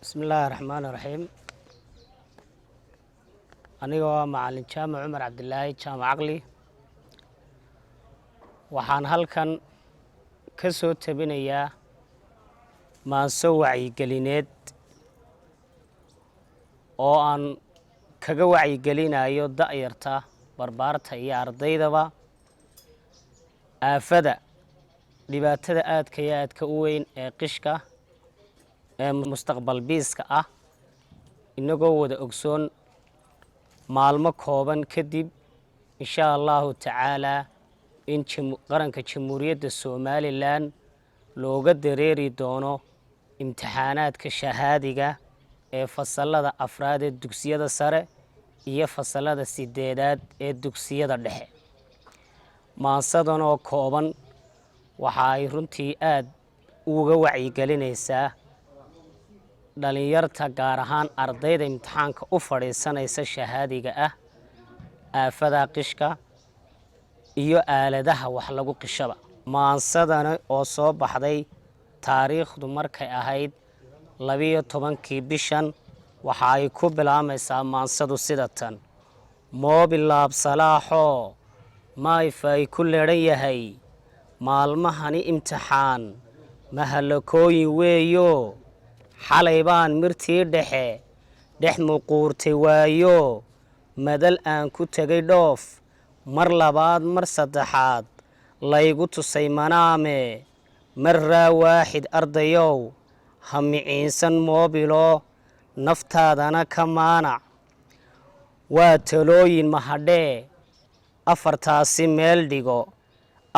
بسم الله الرحمن الرحيم. أنا معلم جامع عمر عبد الله جامع عقلي waxaan halkan ka soo tabinayaa maanso wacyigelineed oo aan kaga wacyigelinayo da'yarta barbaarta iyo ardaydaba aafada dhibaatada aadka u weyn ee qishka ee mustaqbal biiska ah inagoo wada ogsoon maalmo kooban kadib insha Allahu ta'ala in qaranka jamhuuriyadda Soomaaliland looga dareeri doono imtixaanaadka shahaadiga ee fasalada afraad ee dugsiyada sare iyo fasalada sideedaad ee dugsiyada dhexe. Maansadan oo kooban waxa ay runtii aad uga wacyigelinaysaa dhalinyarta gaar ahaan ardayda imtixaanka u fadhiisanaysa shahaadiga ah aafada qishka iyo aaladaha wax lagu qishaba. Maansadana oo soo baxday taariikhdu markay ahayd 12 bishan waxa ay ku bilaamaysaa maansadu sida tan: moobil laab salaaxo maayfay ku leeran yahay maalmahani imtixaan mahalakooyin weeyo xalay baan mirtii dhex muquurtay waayo madal aan ku tagay dhoof mar labaad mar saddexaad laygu tusay manaame marraa waaxid ardayow ha miciinsan moobilo naftaadana ka maanac waa talooyin mahadhee afartaasi meel dhigo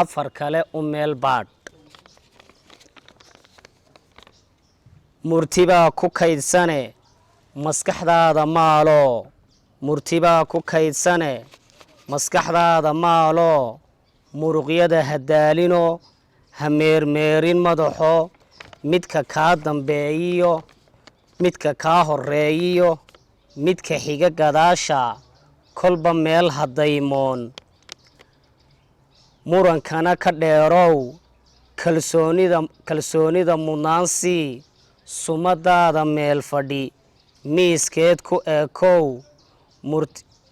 afar kale u meel baadh. murtibaa ku kaydsane maskaxdaada maalo murtibaa ku kaydsane maskaxdaada maalo muruqyada hadaalino ha meermeerin madaxo midka kaa dambeeyiyo midka kaa horeeyiyo midka xiga gadaasha kolba meel hadaymoon murankana ka dheerow kalsoonida mudnaansi sumadaada meel fadhi miiskeed ku eekow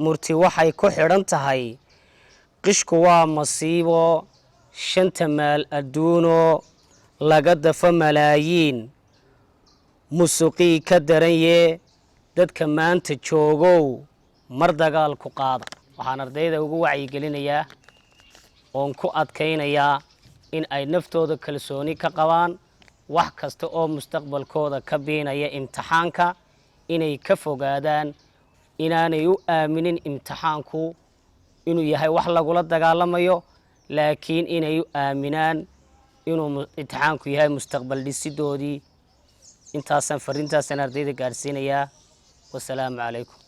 murti waxay ku xidhan tahay qishku waa masiibo shanta maal adduuno laga dafo malaayiin musuqii ka daranye dadka maanta joogow mar dagaal ku qaada. waxaan ardayda ugu wacyigelinayaa oon ku adkaynayaa in ay naftooda kalsooni ka qabaan wax kasta oo mustaqbalkooda ka biinaya imtixaanka inay ka fogaadaan inaanay u aaminin imtixaanku inuu yahay wax lagula dagaalamayo laakiin inay u aaminaan inuu imtixaanku yahay mustaqbal dhisidoodii. intaasaan fariintaasan ardayda gaarsiinayaa. wassalaamu calaykum.